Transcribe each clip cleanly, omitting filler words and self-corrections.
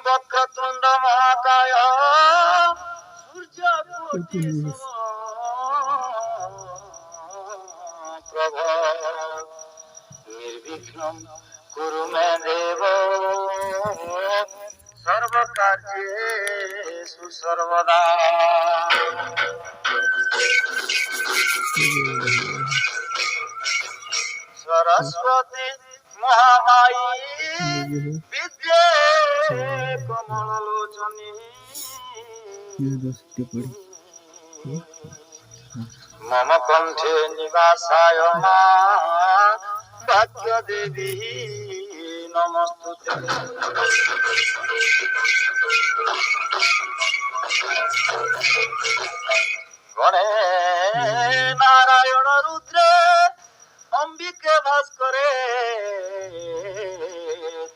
বক্রতুণ্ড মহাকায় সূর্যকোটি প্রভ নির্বিঘ্নম কুরু মে দেব সর্বকার্যেষু সর্বদা। সরস্বতী মহামায়ী বিদ্যে কমলোচনী মম কণ্ঠে নিবাসায় মা ভাগ্য দেবী নমস্তুতে। গণে নারায়ণ রুদ্রে অম্বিকে ভাস্করে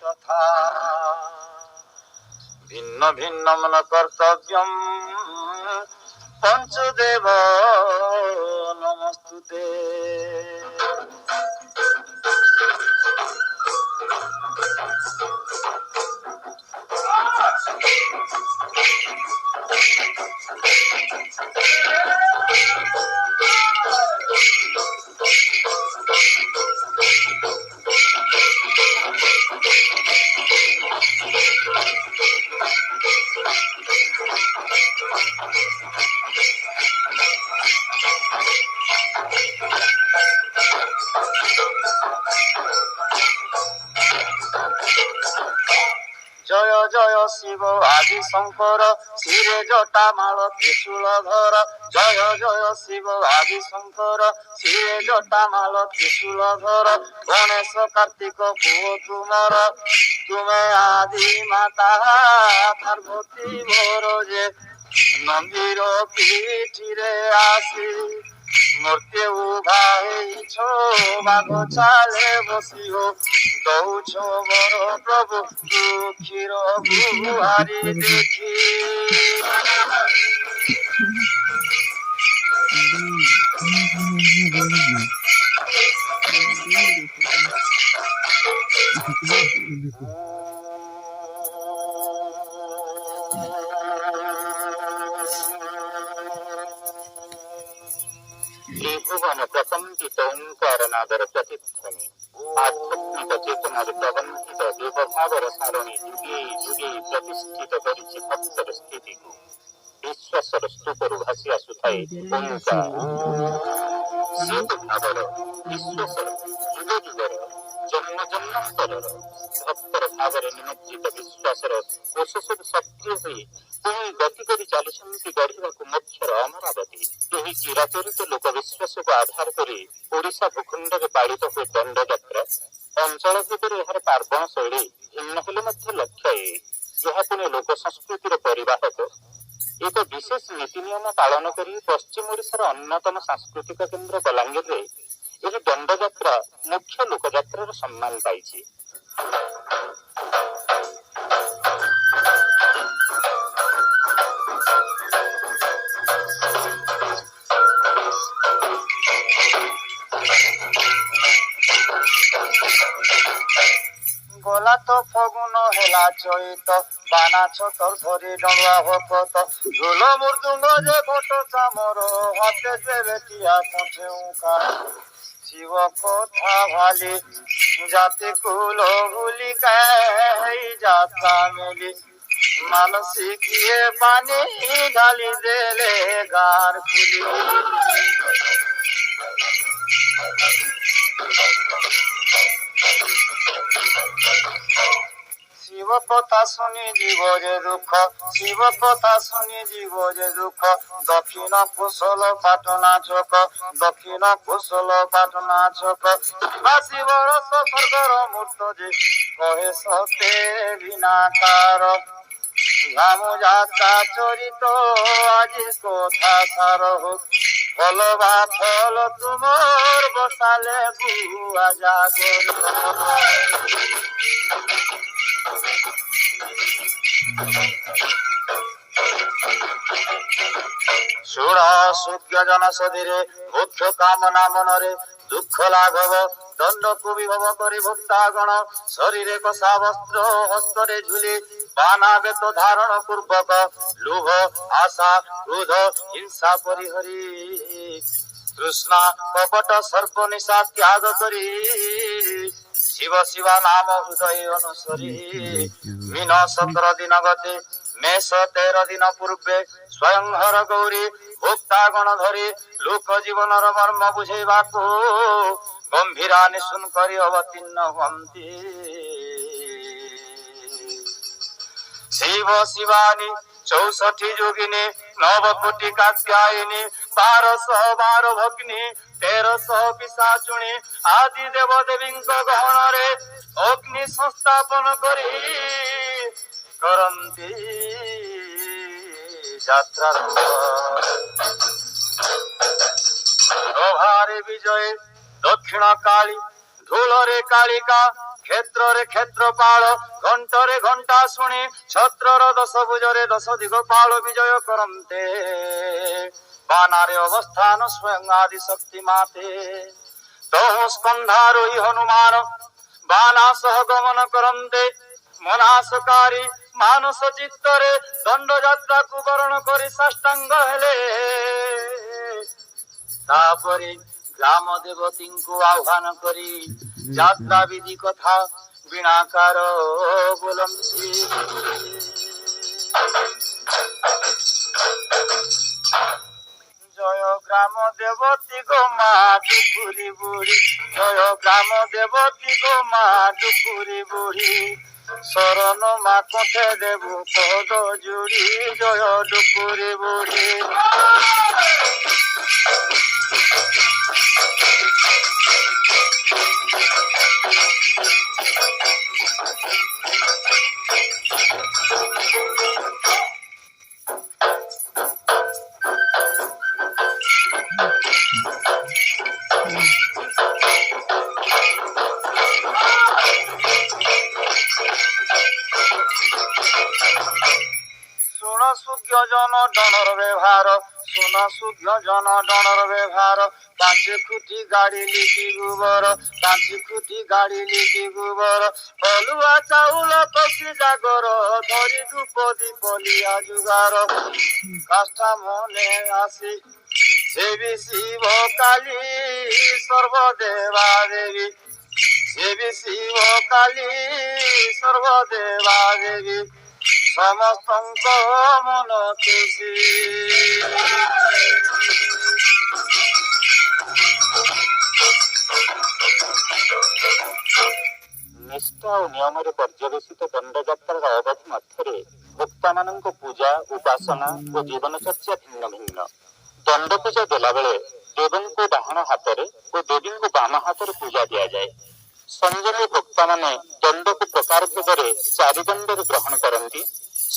তথা ভিন্ন ভিন্ন মন কর্তব্যম পঞ্চদেব নমস্তুতে। জয় জয় শিব আদি শঙ্কর শিরে জটা মাল ত্রিশূল ধর। জয় জয় শিব আদি শঙ্কর শিরে জটা মাল ত্রিশূল ধর। গণেশ কার্তিক পুଅ ତୁମର ତୁମେ ଆଦି ମାତା ପାର୍ବତୀ ମୋର ଯେ ନନ୍ଦିର ପିଠିରେ ଆସି ମୂର୍ତ୍ତି ଉଭା ହେଇଛ ବାଘ ଚାଲେ ବସିବ ଦଉଛ ବର ପ୍ରଭୁ ଦୁଃଖୀର ଗୁହାରି ଦେଖି। ত্রিভুবন প্রকম্পিত ওঙ্কারনাদর প্রতিধ্বনি আধ্যাত্মিক চেতনার প্রবন্ধিত দেবভাবর সারণী যুগে যুগে প্রতিষ্ঠিত କରିଛି ଭକ୍ତର ସ୍ଥିତିକୁ। ବିଶ୍ୱାସର ସ୍ତୂପରୁ ଭାସି ଆସୁଥାଏ ଓଙ୍କାର। ସେ ତ ଭାବର ବିଶ୍ୱାସର ଯୁଗ ଯୁଗର ଜନ୍ମ ଜନ୍ମାନ୍ତରର ଭକ୍ତର ଭାବରେ ନିମଜ୍ଜିତ ବିଶ୍ୱାସର କୋଷ ସବୁ ସକ୍ରିୟ ହୋଇ ପୁଣି ଗତି କରି ଚାଲିଛନ୍ତି ଗଢ଼ିବାକୁ ମୋକ୍ଷର ଅମରାବତୀ। ଏହି ଚିରାଚରିତ ଲୋକ ବିଶ୍ୱାସକୁ ଆଧାର କରି ଓଡ଼ିଶା ଭୂଖଣ୍ଡରେ ପାଳିତ ହୁଏ ଦଣ୍ଡଯାତ୍ରା। ଅଞ୍ଚଳ ଭିତରେ ଏହାର ପାର୍ବଣ ଶୈଳୀ ଭିନ୍ନ ହେଲେ ମଧ୍ୟ ଲକ୍ଷ୍ୟ ଏହା ପୁଣି ଲୋକ ସଂସ୍କୃତିର ପରିବାହକ। ଏକ ବିଶେଷ ନୀତି ନିୟମ ପାଳନ କରି ପଶ୍ଚିମ ଓଡ଼ିଶାର ଅନ୍ୟତମ ସାଂସ୍କୃତିକ କେନ୍ଦ୍ର ବଲାଙ୍ଗୀରରେ ଏହି ଦଣ୍ଡଯାତ୍ରା ମୁଖ୍ୟ ଲୋକଯାତ୍ରାର ସମ୍ମାନ ପାଇଛି। কলা তো ফগুন হেলা চৈত বানা ছতর ধরি ডড়ুয়া ভকত ঝুল মৃদুঙ্গ যে ঘট চামর হাতে যে বেটিয়া কোঠে উকা শিব কথা ভালি জাতি কুল ভুলি গাই যাত্রা মেলি মানসিকিয়ে পানি ঢালি দেলে গার খুলি শিব কথা শুনি জীব যে দুঃখ শিব কথা শুনি জীব যে দুঃখ দক্ষিণ কুশল পাটনা চক দক্ষিণ কুশল পাটনা চক শিবর স্বর্গর মূর্ত যে কহে সতে বিনাকার রাম যাত্রা চরিত আজি কথা সার ফল বা ফল তুমর বসালে বুয়া জাগর ষোড় সূর্য জনসদীরে মুখ্য কামনা মনরে দুঃখ লাঘব দণ্ডকু বিভব করে ভক্তাগণ শরীরে কষা বস্ত্র হস্তরে ঝুলি বানা বেত ধারণ পূর্বক লোভ আশা ক্রোধ হিংসা পরিহরি তৃষ্ণা কপট সর্ব নিশা ত্যাগ করি শিব শিব নাম হৃদয় অনুসরি মিন 17 দিন গতে মেষ 13 দিন পূর্বে স্বয়ং হর গৌরী ভক্তাগণ ধরি লোক জীবনর মর্ম বুঝেবাকু গম্ভীরা নিশুন করি অবতীর্ণ হন্তি শিব শিবানী 64 যোগিনী 9 কোটি কাত্যায়িনী 1212 ভগ্নী 1300 পিশাচুণী আদি দেব দেবীଙ୍କ গহণରେ অগ্নি সংস্থাপন করি করন্তি যাত্রা প্রভারে বিজয়ে দক্ষিণ কালী ধুলরে কালিকা ক্ষেত্রে ক্ষেত্রপাল ঘণ্টরে ঘণ্টা শুনি ছত্রর 10 ভুজরে 10 দিগপাল বিজয় করন্তে বানারে অবস্থান স্বয়ং আদি শক্তি মাতে তহু স্কন্ধারোহী হনুমান বানা সহ গমন করন্তে মনাসকারী ମାନସ ଚିତ୍ତରେ ଦଣ୍ଡ ଯାତ୍ରାକୁ ବରଣ କରି ସାଷ୍ଟାଙ୍ଗ ହେଲେ ତାପରେ ଗ୍ରାମ ଦେବତୀଙ୍କୁ ଆହ୍ୱାନ କରି ଯାତ୍ରା ବିଧି କଥା ବୀଣାକାର ବୋଲନ୍ତି জয় গ্রাম দেবতী গো মা ডুকুরি বুড়ি জয় গ্রাম দেবতী গো মা ডুকুরি বুড়ি শরণ মা কোঠে দেবু পদ জুড়ি জয় ডুকুরি বুড়ি শুন সূর্য জন ডণর ব্যবহার শুন সূর্য জন ডণর ব্যবহার 5 খুঁটি গাড়ি লিপি গোবর 5 খুঁটি গাড়ি লিপি গোবর অলুয়া চাউল কষি জাগর ধরি ধূপ দীপ লিয়া জুগার কাষ্ঠা মনে আসি সেবি শিব কালী সর্বদেবা দেবী সেবি শিব কালী সর্বদেবা দেবী সমস্তଙ୍କ মন খুশি ନିଷ୍ଠା ଓ ନିୟମରେ ପର୍ଯ୍ୟବେସିତ ଦଣ୍ଡଯାତ୍ରାର ଅବଧି ମଧ୍ୟରେ ଭକ୍ତମାନଙ୍କ ପୂଜା ଉପାସନା ଓ ଜୀବନଚର୍ଯ୍ୟା ଭିନ୍ନ ଭିନ୍ନ। ଦଣ୍ଡ ପୂଜା ଦେଲାବେଳେ ଦେବଙ୍କୁ ଡାହାଣ ହାତରେ ଓ ଦେବୀଙ୍କୁ ବାମ ହାତରେ ପୂଜା ଦିଆଯାଏ। ସଂଯମୀ ଭକ୍ତମାନେ ଦଣ୍ଡକୁ ପ୍ରକାର ଭେଦରେ 4 ଦଣ୍ଡରେ ଗ୍ରହଣ କରନ୍ତି।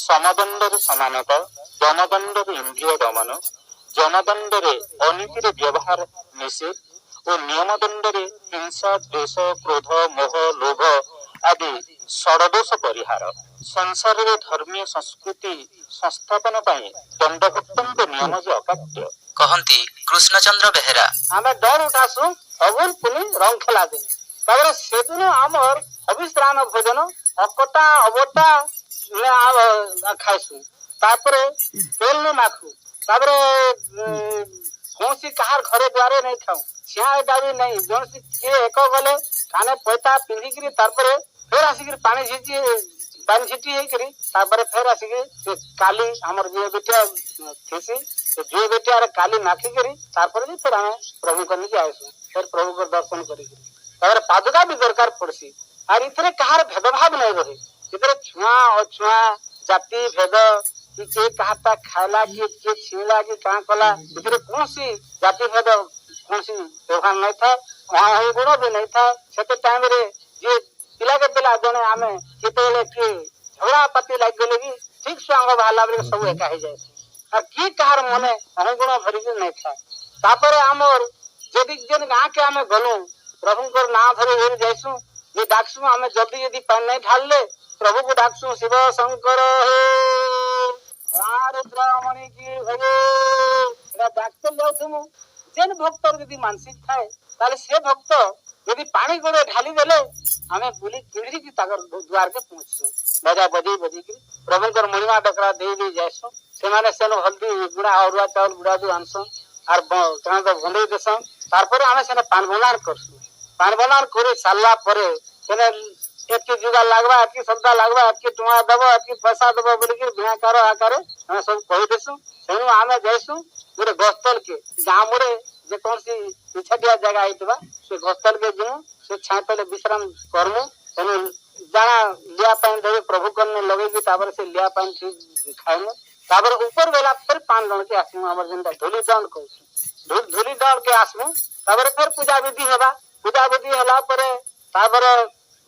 ସମଦଣ୍ଡରେ ସମାନତା, ଦମଦଣ୍ଡରେ ଇନ୍ଦ୍ରିୟ ଦମନ, ଜମଦଣ୍ଡରେ ଅନୀତିରେ ବ୍ୟବହାର ନିଷେଧ ଓ ନିୟମଦଣ୍ଡରେ ହିଂସା, ଦ୍ୱେଷ, କ୍ରୋଧ, ମୋହ, ଲୋଭ ଆଦି ଷଡ଼ଦୋଷ ପରିହାର। ସଂସାରରେ ଧର୍ମୀୟ ସଂସ୍କୃତି ସଂସ୍ଥାପନ ପାଇଁ ଦଣ୍ଡଭକ୍ତଙ୍କ ନିୟମ ଯେ ଅକାଟ୍ୟ। କହନ୍ତି କୃଷ୍ଣଚନ୍ଦ୍ର ବେହେରା। ଆମେ ଡର ଉଠାସୁ ଫଗୁନ ପୁନି ରଙ୍ଗ ଖେଲା ଦିନ ତାପରେ ସେଦିନ ଆମର ଅବିଶ୍ରାମ ଭୋଜନ ଅକଟା ଅବଟା ଖାଇସୁଁ ତାପରେ ତେଲ ନ ମାଖୁ ତାପରେ କୌଣସି କାହାର ଘରେ ଦ୍ୱାରେ ନେଇ ଖାଉ ଛିଆ ଏଟା ବି ନାଇଁ ଜଣେ କିଏ ଏକ ଗଲେ କାନେ ପଇତା ପିନ୍ଧିକିରି ତାପରେ ଫେର ଆସିକିରି ପାଣି ଛିଟି ହେଇକିରି ତାପରେ ଫେର ଆସିକି କାଲି ଆମର ଯିଏ ବେଟିଆ ଥିସି ସେ ଯିଏ ବେଟିଆରେ କାଲି ମାଖିକିରି ତାପରେ ବି ଫେର ଆମେ ପ୍ରଭୁଙ୍କ ନିକି ଆଇସୁ ଫେର ପ୍ରଭୁଙ୍କ ଦର୍ଶନ କରିକିରି ତାପରେ ପାଦୁକା ବି ଦରକାର ପଡସି আর এতে কাহার ভেদভাব নাই রহে এতে ছুঁয়া অছুঁয়া জাতি ভেদ কি কে কাহারটা খাইলা কি কে ছিলা কি কাঁ কলা এতে কৌশি জাতি ভেদ কৌশি ব্যবহার নাই থাকে অহং গুণ ବି নাই থাকে সেতে টাইম রে যে পিলাকে পিলা জনে আমি যেতবেলে কি ঝগড়া পাতি লাগিগলে কি ঠিক সঙ্গ বাহারা বেলে সব একা হয়ে যায় আর কি কাহার মনে অহং গুণ ভরিকি নাই থাকে তারপরে আমার যদি যেন গাঁকে আমি গলু প্রভুঙ্কর নাঁ ধরে এর যাইসু ये डाकसु हमें जल्दी यदि पानी नहीं ढाल ले प्रभु को डाकसु शिव शंकर रुद्रमणि की भगे डाकते जाऊँ जेन भक्त यदि मानसिक थाए ताले से भक्त यदि पानी गोड़े ढाली देले हमें बुली किड़ी की ताकर द्वार के पहुंचसु बजा बजी बजी की प्रभुकर मणिमा डकरा दे जायसु से माने सेन हल्दी गुड़ा अरुआ चावल गुड़ा दु आनसु आर कना तो बंदे देसु तारपर हमें सेने पान बनार करसु पान बनार करे सारला परे सेने एतकी जुगा लागबा एतकी सौदा लागबा एतकी टुआ दबो एतकी पैसा दबो बोली कि बिना करो आकारे हमें सब कहि देसु सेनु हमें जाइसु गोटे गस्तल के गाँव मुड़े जे कौन सी पिछटिया जगह आइतबा से गस्तल के जिमु से छातले विश्राम करमु सेनु जाना लिया पानी देवे प्रभु करने लगेगी तापर से लिया पानी ठीक खाइमु तापर ऊपर बेला फिर पान दण के आसिमु हमर जेंदा धूली दंड कहू धूली दंड के आसमु तापर फिर पूजा विधि हेबा पूजा विधि होला परे तापर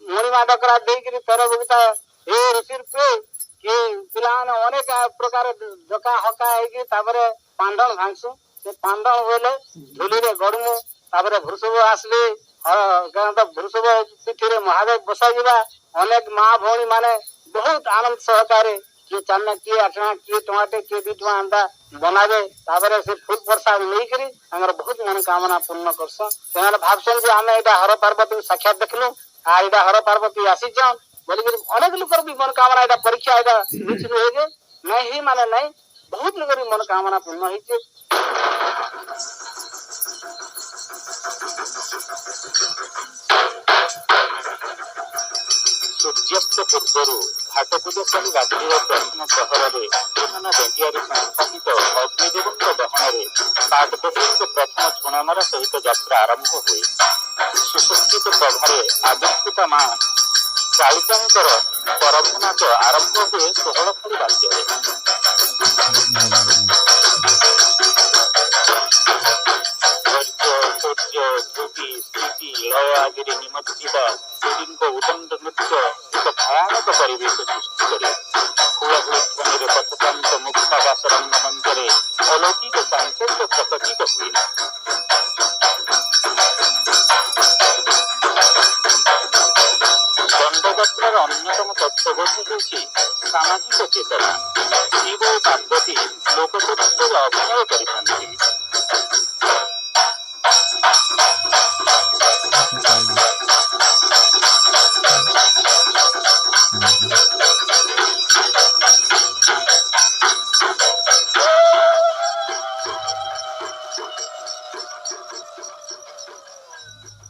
मणिमा डकरा देइकरी तर बगता हे ऋषि पे कि पिलाने अनेक प्रकार डका हका हैकी तापर पांडन भांगसु से पांडन होले धूली रे गडमु तापर भृषभ आसले तो भृषभ पिठी रे महादेव बसा जिबा अनेक माँ भौणी माने बहुत आनंद सहकारे किए चालना किए आठना किए टमाटे किए बीटवा अंडा बनावे तापर से फूल प्रसाद लेकरी हमर बहुत मनोकामना पूर्ण करस सेना भाबसन जे हमें एटा हर पार्वती साक्षात देखलु आ एटा हर पार्वती आसी जाओ बोली कि अनेक लोकर भी मनोकामना एटा परीक्षा एटा निश्चित होगे नहीं ही माने नहीं बहुत लोकर भी मनोकामना पूर्ण होई जे सूर्यास्त पूर्व घाटपूजा रात्रि प्रथम प्रहर विमान बेटियारी संस्थापित अग्निदेव दहन काठदोषी प्रथम झुणामरा सहित यात्रा आरंभ हुए सुसंस्कृत प्रभारे आविर्भूता माँ कालिकांकर परभनाच आरंभ हुए 16 फड़ी बाद्य सूर्य ध्रुति स्थिति लय आदि निमज्जित देवी उदंड नृत्य एक भयानक परिवेश सृष्टि करे हुलाहुली ध्वनि पथकांत मुक्तावास रंगमंचरे अलौकिक चांचल्य प्रकटित हुए दंडयात्रार अन्यतम तत्वबोध होउछि सामाजिक चेतना शिव और पार्वती लोकचरित्र अभिनय करिथांती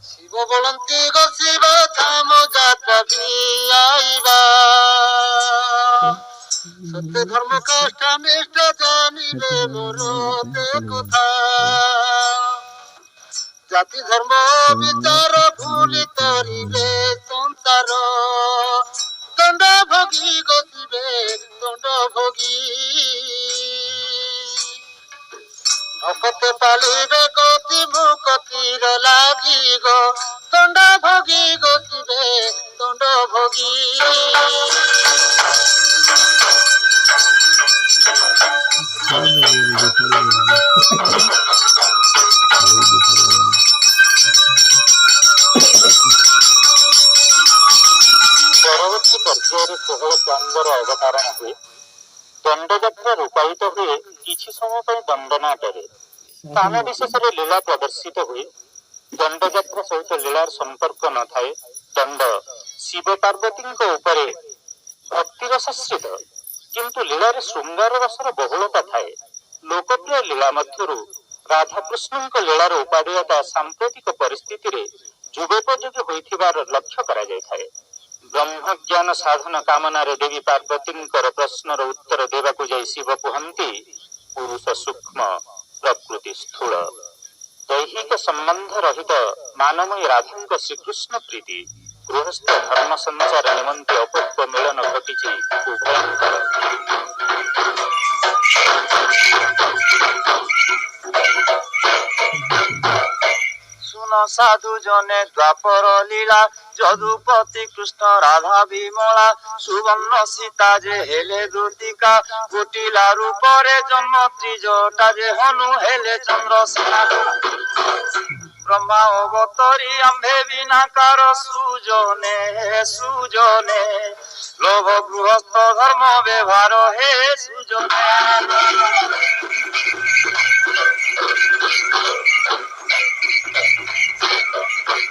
शिव बोलती गो शिव थाम जात्रा आईबा सत्य धर्म कष्ट निष्ठ जानिबे मोरते कथा जाति धर्म विचार भूली तरिले संसार दंड भोगी गसिबे दंड भोगी भक्त पालिबे गति मुक्तिर लागि गो दंड भोगी गसिबे दंड भोगी परवर्ती पर्यायर 16 चांदर अवतारण हुए दंडयात्रा रूपायित हुए किछि समय दंडनाटरे स्थान विशेष लीला प्रदर्शित हुए ଦଣ୍ଡଯାତ୍ରା ସହିତ ଲୀଳାର ସମ୍ପର୍କ ନଥାଏ। ଦଣ୍ଡ ଶିବ ପାର୍ବତୀଙ୍କ ଉପରେ ଭକ୍ତିରସାଶ୍ରିତ, କିନ୍ତୁ ଲୀଳାରେ ଶୃଙ୍ଗାର ରସର ବହୁଳତା ଥାଏ। ଲୋକପ୍ରିୟ ଲୀଳା ମଧ୍ୟରୁ ରାଧାକୃଷ୍ଣଙ୍କ ଲୀଳାର ଉପାଦେୟତା ସାମ୍ପ୍ରତିକ ପରିସ୍ଥିତିରେ ଯୁଗୋପଯୋଗୀ ହୋଇଥିବାର ଲକ୍ଷ୍ୟ କରାଯାଇଥାଏ। ବ୍ରହ୍ମଜ୍ଞାନ ସାଧନ କାମନାରେ ଦେବୀ ପାର୍ବତୀଙ୍କର ପ୍ରଶ୍ନର ଉତ୍ତର ଦେବାକୁ ଯାଇ ଶିବ କୁହନ୍ତି, ପୁରୁଷ ସୂକ୍ଷ୍ମ ପ୍ରକୃତି ସ୍ଥୂଳ। ଦୈହିକ ସମ୍ବନ୍ଧ ରହିତ ମାନମୟୀ ରାଧାଙ୍କ ଶ୍ରୀକୃଷ୍ଣ ପ୍ରୀତି ଗୃହସ୍ଥ ଧର୍ମ ସଞ୍ଚାର ନିମନ୍ତେ ଅପୂର୍ବ ମିଳନ ଘଟିଛି ଉଭୟଙ୍କର। শুন সাধু জনে দ্বাপর লীলা যদুপতি কৃষ্ণ রাধা বিমলা সুবর্ণ সীতা যে হেলে দুতিকা কুটিলা রূপরে জন্ম ত্রিজটা যে হনু হেলে চন্দ্রসেনা ব্রহ্মা অবতরী আম্ভে বিনাকার সুজনে সুজনে লোভ গৃহস্থ ধর্ম ব্যবহার হে সুজনে।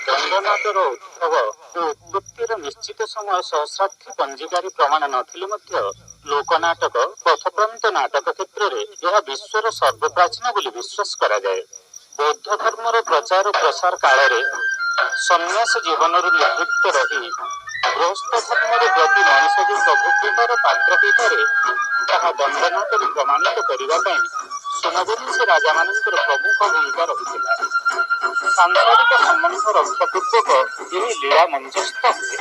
ଦଣ୍ଡନାଟର ଉଦ୍ଭବ ଓ ଉତ୍ପତ୍ତିର ନିଶ୍ଚିତ ସମୟ ସହସ୍ରାବ୍ଦୀ ପଞ୍ଜିକାରେ ପ୍ରମାଣ ନଥିଲେ ମଧ୍ୟ ଲୋକନାଟକ ପଥପ୍ରାନ୍ତ ନାଟକ କ୍ଷେତ୍ରରେ ଏହା ବିଶ୍ୱର ସର୍ବପ୍ରାଚୀନ ବୋଲି ବିଶ୍ୱାସ କରାଯାଏ। ବୌଦ୍ଧ ଧର୍ମର ପ୍ରଚାର ପ୍ରସାର କାଳରେ ସନ୍ନ୍ୟାସ ଜୀବନରୁ ନିବୃତ୍ତ ରହି ଗୃହସ୍ଥ ଧର୍ମରେ ପ୍ରତି ମଣିଷ ଯେ ପ୍ରଭୁତ୍ୱର ପାତ୍ର ହୋଇପାରେ ତାହା ଦଣ୍ଡନାଟରେ ପ୍ରମାଣିତ କରିବା ପାଇଁ ସୁନବଂଶୀ ରାଜାମାନଙ୍କର ପ୍ରମୁଖ ଭୂମିକା ରହିଥିଲା। ସାଂସାରିକ ସମ୍ବନ୍ଧ ରକ୍ଷା ପୂର୍ବକ ଏହି ଲୀଳା ମଞ୍ଚସ୍ଥ ହୁଏ।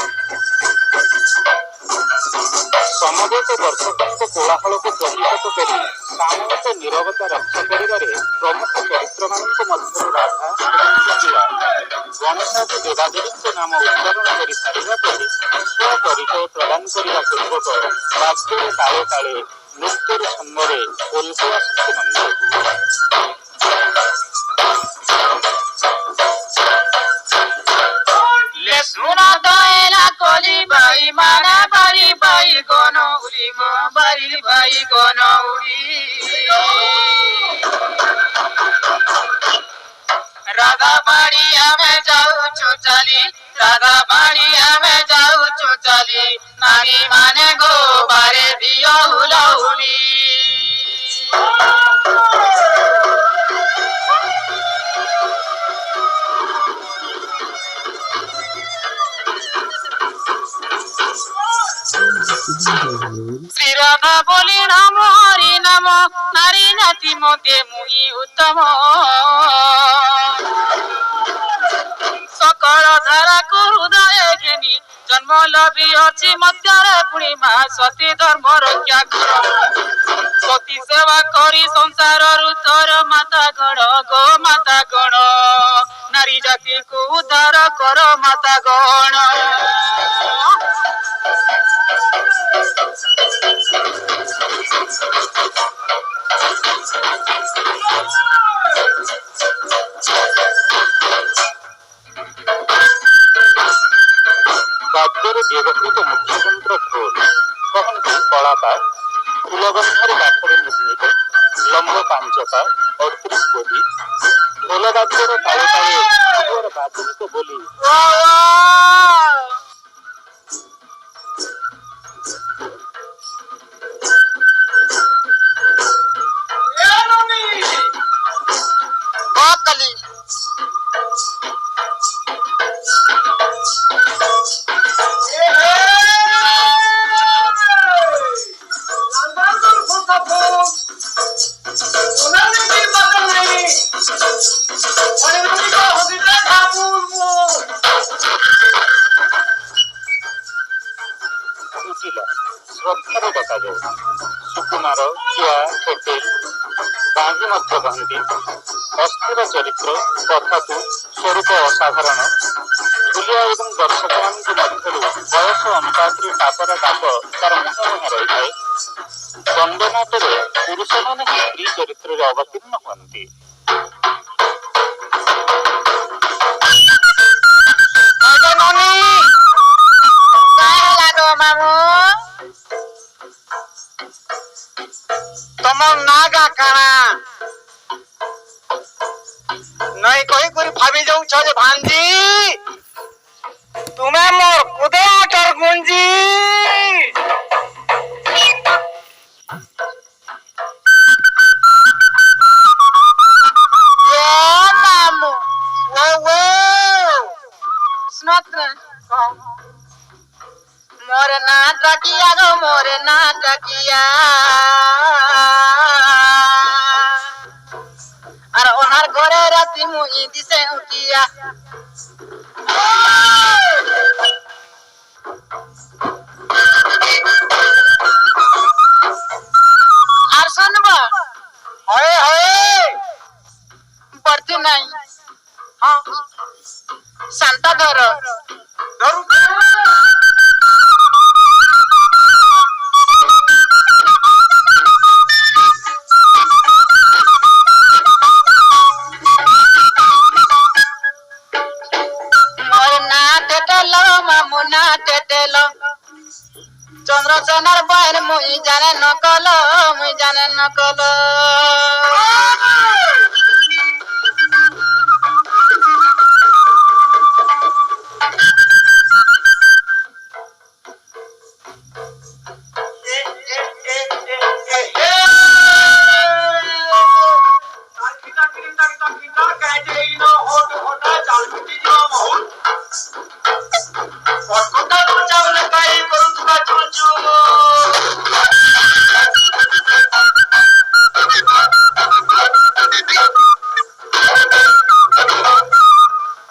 ସମବେତ ଦର୍ଶକଙ୍କ କୋଳାହଳକୁ ପ୍ରତିହତ କରି ସାମୂହିକ ନୀରବତା ରକ୍ଷା କରିବାରେ ପ୍ରମୁଖ ଚରିତ୍ରମାନଙ୍କ ମଧ୍ୟରୁ ରାଧା ଏବଂ କୋକିଳା ଗଣେଶାଦି ଦେବାଦେବୀଙ୍କ ନାମ ଉଚ୍ଚାରଣ କରି ସାରିବା ପରେ ସ୍ୱପରିଚୟ ପ୍ରଦାନ କରିବା ପୂର୍ବକ ବାଦ୍ୟରେ ତାଳେ ତାଳେ ନୃତ୍ୟର ଛନ୍ଦରେ ଓଲକି ଆସନ୍ତି ମନ୍ଦିରକୁ। শুনা দয়লা কলি বাই মানা বাড়ি বাই গন উড়ি গো বাড়ি বাই গন উড়ি রাধা বাড়ি আমি যাউছু চালি রাধা বাড়ি আমি যাউছু চালি নারী মানে গো বারে দিও হুলহুলি। শ্রীরাধা বলি নাম হরি নাম নারী নাতি মধ্যে মুহি উত্তম সকল ধারাକୁ ହୃଦୟ ଘେନି ଜନ୍ମ ଲଭି ଅଛି ମଧ୍ୟରେ ପୁଣି ମା ସତୀ ଧର୍ମ ରକ୍ଷା କର ସତୀ ସେବା କରି ସଂସାରରୁ ତୋର ମାତା ଗଣ ଗୋ ମାତା ଗଣ ନାରୀ ଜାତିକୁ ଉଦ୍ଧାର କର ମାତା ଗଣ। ବାଦ୍ୟରେ ବ୍ୟବହୃତ ମୁଖ୍ୟଯନ୍ତ୍ର ଢୋଲ କହନ୍ତି କଳାକାର ଫୁଲଗନ୍ଧର କାଠରେ ନିର୍ମିତ ଲମ୍ବ ପାଞ୍ଚଟା 38 ବୋଲି ଢୋଲ ବାଦ୍ୟର ତାଳେ ତାଳେ ସୁର ବାଦନିକ ବୋଲି ଶ୍ରଦ୍ଧାରେ ଡକାଯାଏ। ସୁକୁମାର କିଆ ହୋଟେଲ ଗାଁକୁ ମଧ୍ୟ କହନ୍ତି। ଅସ୍ଥିର ଚରିତ୍ର କଥାକୁ ସ୍ୱରୂପ ଅସାଧାରଣ ଝୁଲିଆ ଏବଂ ଦର୍ଶକମାନଙ୍କ ମଧ୍ୟରୁ ବୟସ ଅନୁପାତରେ ତାପର ତାପ ତାର ମୁହାଁମୁହିଁ ରହିଥାଏ। ଦଣ୍ଡନାଟରେ ପୁରୁଷମାନେ ହିଁ ସ୍ତ୍ରୀ ଚରିତ୍ରରେ ଅବତୀର୍ଣ୍ଣ ହୁଅନ୍ତି। ତମ ନାଗା କାଣା ନଈ କହି କରି ଭାବି দৌছ যে ভাঞ্জি তুমি মোর কুদে আটর গুঞ্জি মামু ও স্নত্র মোরে না টাকিয়া গো মোরে না টাকিয়া আর ওনার ঘরে রাতি মুই দিছে উঠিয়া আর শুনবা হয়ে হয়ে পড়তি নাই হ্যাঁ শান্তা ধরো ধরু মামুনা টেটেল চন্দ্রসেনার বাইর মুই জানে নকল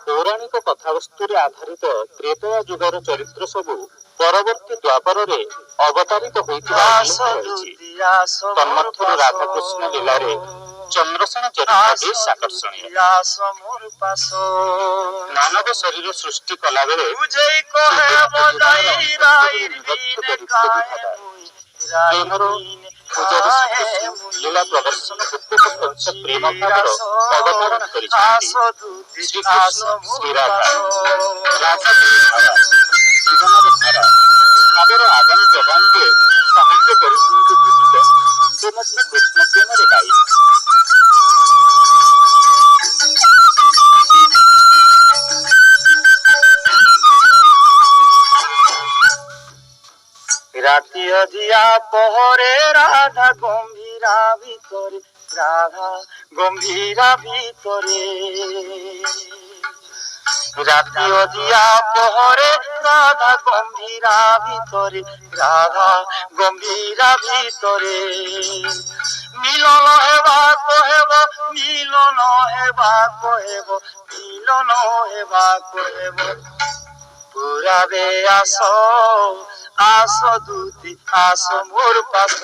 ପୌରାଣିକ କଥାବସ୍ତୁରେ ଆଧାରିତ ତ୍ରେତୟା ଯୁଗର ଚରିତ୍ର ସବୁ ପରବର୍ତ୍ତୀ ଦ୍ୱାପରରେ ଅବତାରିତ ହୋଇଥିବା ରହିଛି। ତନ୍ମଧ୍ୟରୁ ରାଧାକୃଷ୍ଣ ଲୀଳାରେ ଚନ୍ଦ୍ରସେନ ଚରିତ୍ର ବେଶ ଆକର୍ଷଣୀୟ। ମାନବ ଶରୀର ସୃଷ୍ଟି କଲାବେଳେ ପ୍ରେମର ପୂଜାରୀ ଶ୍ରୀକୃଷ୍ଣ ଲୀଳା ପ୍ରଦର୍ଶନ ପୂର୍ବକ ସ୍ୱଚ୍ଛ ପ୍ରେମ ଭାବର ଅବତାରଣ କରିଛନ୍ତି। ଶ୍ରୀକୃଷ୍ଣ ଶ୍ରୀରାଧା ରାଧାଦେବୀ ଧାରା ଜୀବନର ଧାରା ଭାବର ଆଦାନ ପ୍ରଦାନରେ ସାହାଯ୍ୟ କରୁଛନ୍ତି ଦୁହିତା। ସେ ମଧ୍ୟ କୃଷ୍ଣ ପ୍ରେମରେ ଗାଇ রাতি অধিয়া পহরে রাধা গম্ভীরা ভিতরে রাতি অধিয়া পহরে রাধা গম্ভীরা ভিতরে মিলন হেবা কহেব পুরাবে আস দুতি আস মোর পাশ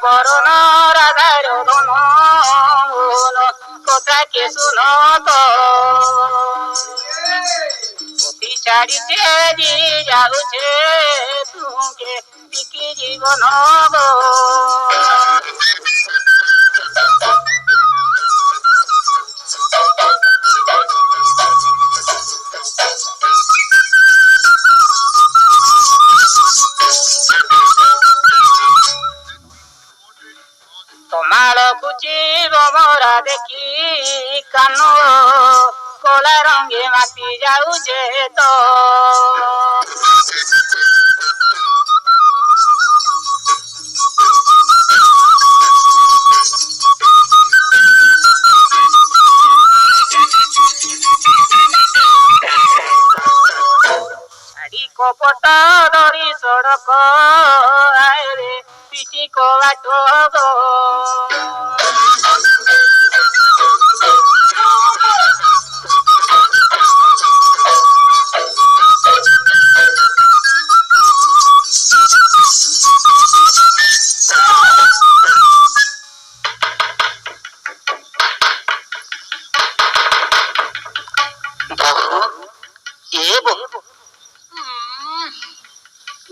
বরণ রাধার ধন কথা কে শুন অতি ছাড়িছে যাউছে তুকে টিকি জীবন তোমার কুচি বমরা দেখি কান কলা রঙে মাতি যাউছে তো ছাড়ি কপট ধরি সড়ক আরে পিটি কোয়াট গো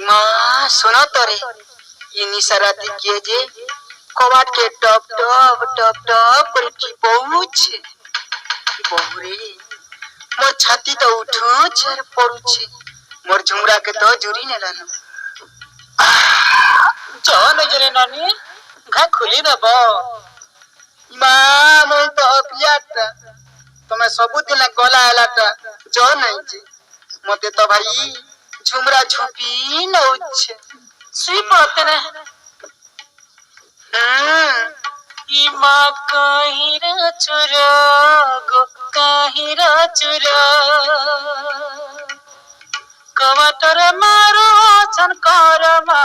মা শোনো তরে ইনি সারাতি কিয়ে যে কবাটকে টপ টপ টপ টপ করে টিপৌছে। বহুরে মোর ছাতি তো উঠুছে আর পড়ুছে, মোর ঝুমরাকে তো জুরি নেলান। নজরে নানি ঘা খুলি দেব। মা মই তো পিয়াটা ତମେ ସବୁଦିନ ଗଲା ହେଲାଟା ଜ ନାଇଁଛି, ମତେ ତ ଭାଇ ଝୁମରା ଝୁପି ନଉଛେ। ଶୁଇ ପଡତେ ଇମା କାହିଁର ଚୁର ଗো କାହିଁର ଚୁର କବାଟରେ ମାରୁଛନ୍ କରମା,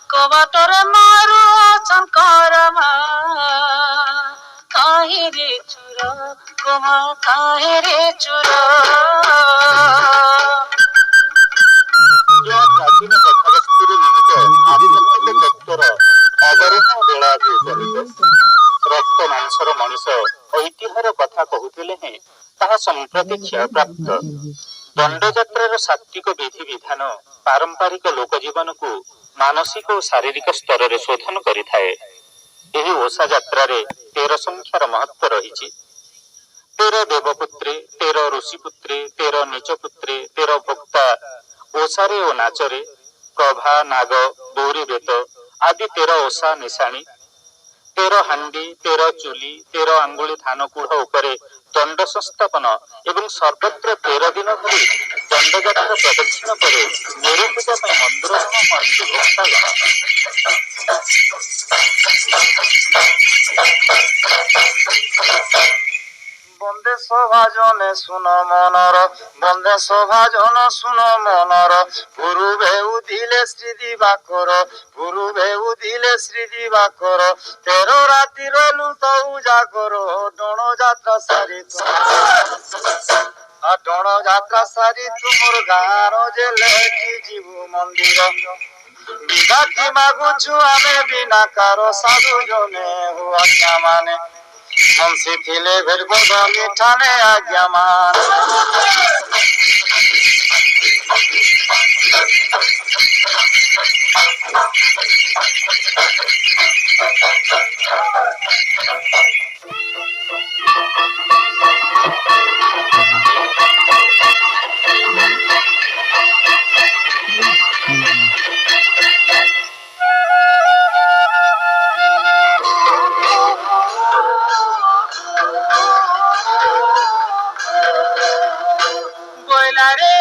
କବାଟରେ ମାରୁଛନ୍ କରମା, କାହିଁରେ ଚୁର ଗୋମା କାହିଁରେ ଚୁର। ଯେଉଁ ପ୍ରାଚୀନ କଥାବସ୍ତୁରେ ନିହିତ ଆଧ୍ୟାତ୍ମିକ ତତ୍ତ୍ୱର ଅବରୋଧ ବେଳା ବି ଉପନୀତ। ରକ୍ତ ମାଂସର ମଣିଷ ଐତିହ୍ୟର କଥା କହୁଥିଲେ ହେଁ ତାହା ସମ୍ପ୍ରତି କ୍ଷୟପ୍ରାପ୍ତ। ଦଣ୍ଡଯାତ୍ରାର ସାତ୍ତ୍ୱିକ ବିଧିବିଧାନ ପାରମ୍ପରିକ ଲୋକଜୀବନକୁ ମାନସିକ ଓ ଶାରୀରିକ ସ୍ତରରେ ଶୋଧନ କରିଥାଏ। ଏହି ଓଷା ଯାତ୍ରାରେ 13 ସଂଖ୍ୟାର ମହତ୍ତ୍ୱ ରହିଛି। 13 ଦେବପୁତ୍ରେ, 13 ଋଷିପୁତ୍ରେ, 13 ନୀଚପୁତ୍ରେ, 13 ଭୋକ୍ତା ଓଷାରେ ଓ ନାଚରେ, ପ୍ରଭା, ନାଗ, ଗୌରୀ ବେତ ଆଦି 13 ଓଷା ନିଶାଣୀ, 13 ହାଣ୍ଡି, 13 ଚୁଲି, 13 ଆଙ୍ଗୁଳି ଧାନ କୁଢ଼ ଉପରେ ଦଣ୍ଡ ସଂସ୍ଥାପନ ଏବଂ ସର୍ବତ୍ର 13 ଦିନ ଧରି ଦଣ୍ଡଯାତ୍ରା ପ୍ରଦକ୍ଷିଣ ପରେ ମେରୁ ପୂଜା ପାଇଁ ମନ୍ଦିର ହୁଅନ୍ତି ଭୋକ୍ତାଗଣ। বন্দে সভাজনে শুন মনর, বন্দে সভাজন শুন মনর, গুরু ভেউ দিলে শ্রী দিবাকর, গুরু ভেউ দিলে শ্রী দিবাকর, 13 রাতির লুত উজাগর, ডণ যাত্রা সারি ডণ যাত্রা সারি তুমর গাঁর যে লেখি ଯିବୁ মন্দির। বিদাতি মাগুଛୁ ଆମେ বিনাକାର সাধু জনে হুয়া মানে, বଂଶୀ ଥିଲେ ଭେର ବୋଧ ମିଠାନେ ଆଜ୍ଞା ମାନ। বইলারে